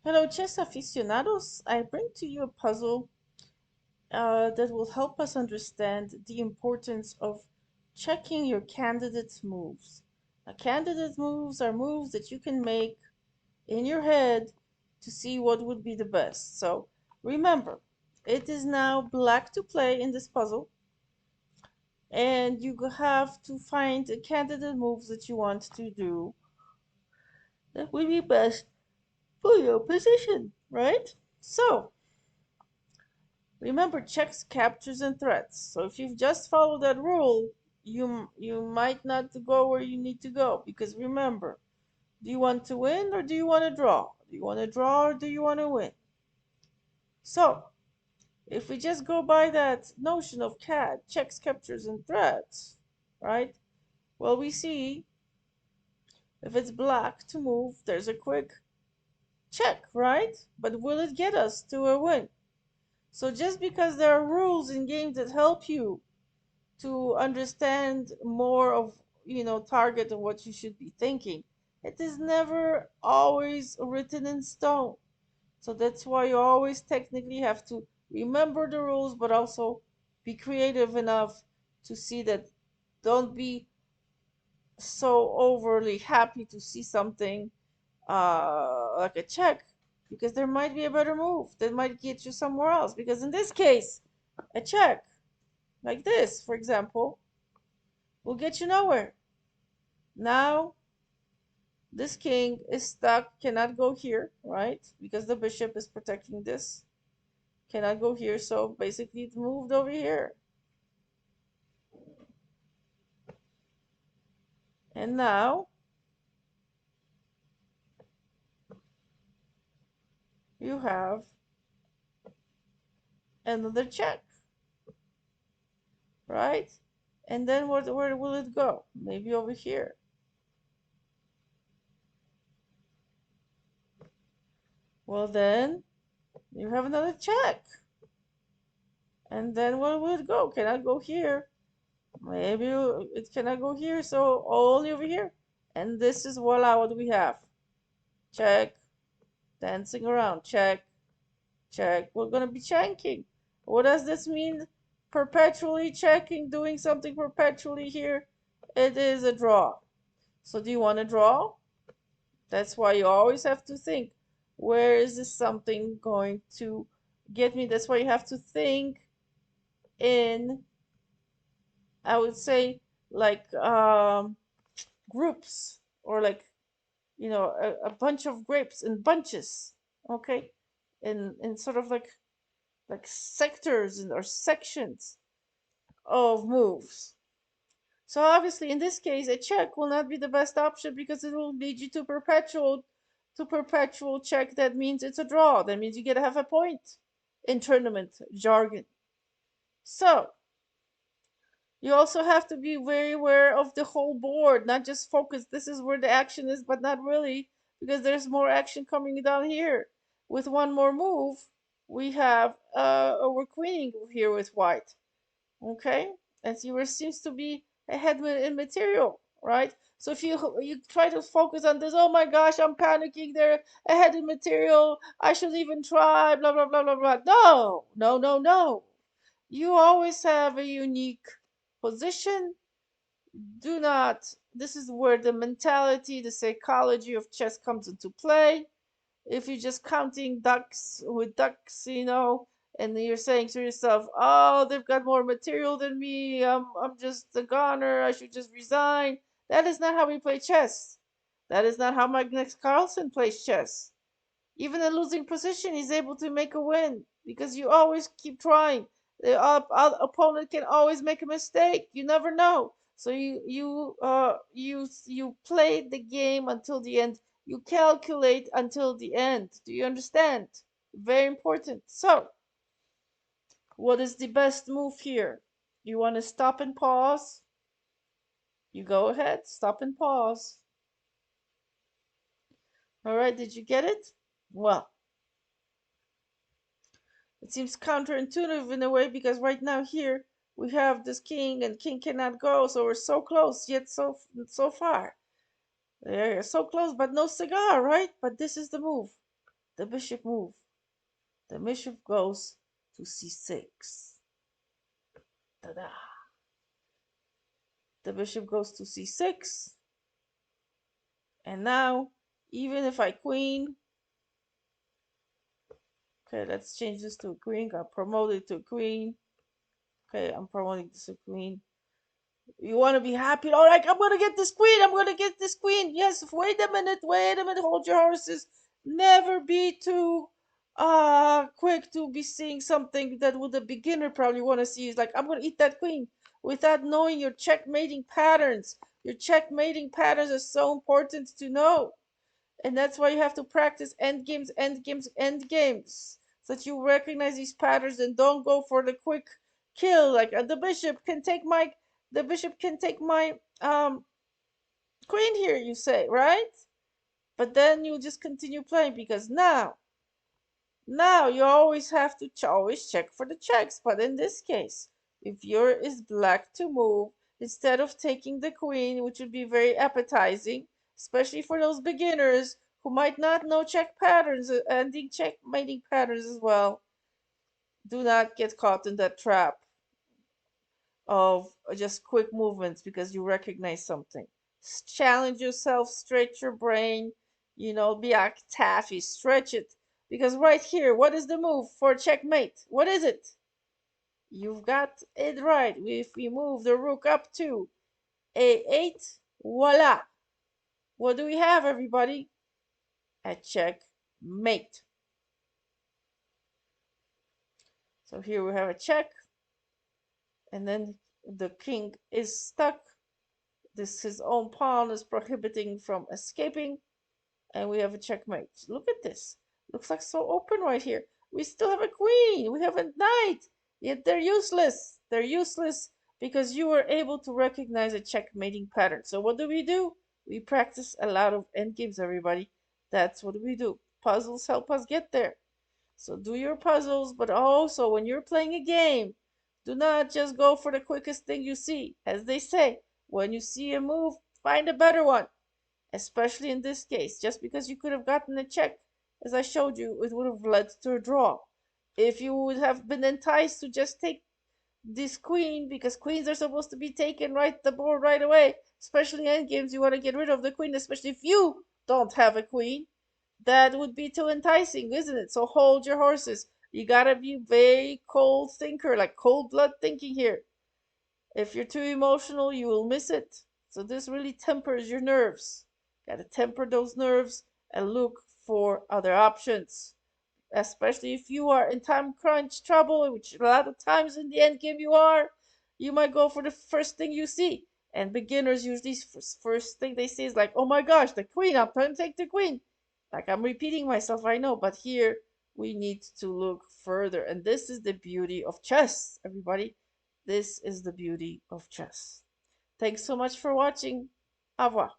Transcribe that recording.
Hello, chess aficionados. I bring to you a puzzle that will help us understand the importance of checking your candidate's moves. Now, candidate moves are moves that you can make in your head to see what would be the best. So remember, it is now black to play in this puzzle, and you have to find the candidate moves that you want to do that would be best for your position, right? So, remember, checks, captures, and threats. So if you've just followed that rule, you might not go where you need to go because remember, do you want to win or do you want to draw? Do you want to draw or do you want to win? So if we just go by that notion of CAD, checks, captures, and threats, right? Well, we see if it's black to move, there's a quick check, right? But will it get us to a win? So just because there are rules in games that help you to understand more of target and what you should be thinking, it is never always written in stone. So that's why you always technically have to remember the rules but also be creative enough to see that. Don't be so overly happy to see something like a check, because there might be a better move that might get you somewhere else, because in this case a check like this, for example, will get you nowhere. Now, this king is stuck, cannot go here, right? Because the bishop is protecting this. Cannot go here, so basically it's moved over here. And now you have another check, right? And then where will it go? Maybe over here. Well, then you have another check. And then where will it go? Cannot go here. Maybe it cannot go here, so only over here. And this is voila what we have. Check, dancing around, check, check. We're going to be checking. What does this mean? Perpetually checking, doing something perpetually here. It is a draw. So do you want to draw? That's why you always have to think, where is this something going to get me? That's why you have to think in, I would say, like groups, or like, a bunch of grapes in bunches, okay? In sort of like sectors or sections of moves. So obviously in this case a check will not be the best option because it will lead you to perpetual check. That means it's a draw. That means you get half a point in tournament jargon. So you also have to be very aware of the whole board, not just focus. This is where the action is, but not really, because there's more action coming down here. With one more move, we have we're queening here with white. Okay, and see where seems to be ahead in material, right? So if you try to focus on this, oh my gosh, I'm panicking, they're ahead in material, I should even try, blah blah blah blah blah. No, no, no, no. You always have a unique position. Do not. This is where the mentality, the psychology of chess comes into play. If you're just counting ducks with ducks, and you're saying to yourself, "Oh, they've got more material than me. I'm just a goner. I should just resign." That is not how we play chess. That is not how Magnus Carlsen plays chess. Even in losing position, he's able to make a win because you always keep trying. The opponent can always make a mistake. You never know. So you play the game until the end. You calculate until the end. Do you understand? Very important. So, what is the best move here? You want to stop and pause? You go ahead, stop and pause. All right, did you get it? Well, it seems counterintuitive in a way because right now here we have this king and king cannot go, so we're so close yet so far. They're so close, but no cigar, right? But this is the move. the bishop move? The bishop goes to c6. Ta-da. The bishop goes to c6. And now, even if I queen, okay, let's change this to a queen. Got promoted to a queen. Okay, I'm promoting this to a queen. You want to be happy? All right, I'm going to get this queen. I'm going to get this queen. Yes, wait a minute. Wait a minute. Hold your horses. Never be too quick to be seeing something that would a beginner probably want to see. Is like, I'm going to eat that queen without knowing your checkmating patterns. Your checkmating patterns are so important to know. And that's why you have to practice end games, end games, end games, so that you recognize these patterns and don't go for the quick kill. Like the bishop can take my queen here, you say, right? But then you just continue playing because now you always have to always check for the checks. But in this case, if your is black to move, instead of taking the queen, which would be very appetizing, especially for those beginners who might not know check patterns and the checkmating patterns as well, do not get caught in that trap of just quick movements because you recognize something. Challenge yourself, stretch your brain, be a taffy, stretch it. Because right here, what is the move for checkmate? What is it? You've got it right. If we move the rook up to a8, voila. What do we have, everybody? A checkmate. So here we have a check, and then the king is stuck. This his own pawn is prohibiting from escaping, and we have a checkmate. Look at this. Looks like so open right here. We still have a queen. We have a knight. Yet they're useless. They're useless because you were able to recognize a checkmating pattern. So what do? We practice a lot of endgames, everybody. That's what we do. Puzzles help us get there. So do your puzzles, but also when you're playing a game, do not just go for the quickest thing you see. As they say, when you see a move, find a better one. Especially in this case, just because you could have gotten a check, as I showed you, it would have led to a draw. If you would have been enticed to just take this queen, because queens are supposed to be taken right the board right away, especially in games, you want to get rid of the queen, especially if you don't have a queen. That would be too enticing, isn't it? So hold your horses. You gotta be very cold thinker, like cold blood thinking here. If you're too emotional, you will miss it. So this really tempers your nerves. Gotta temper those nerves and look for other options. Especially if you are in time crunch trouble, which a lot of times in the end game you might go for the first thing you see. And beginners usually first thing they see is like, oh my gosh, the queen, I'm trying to take the queen. Like I'm repeating myself, I know, but here we need to look further. And this is the beauty of chess, everybody. This is the beauty of chess. Thanks so much for watching. Au revoir.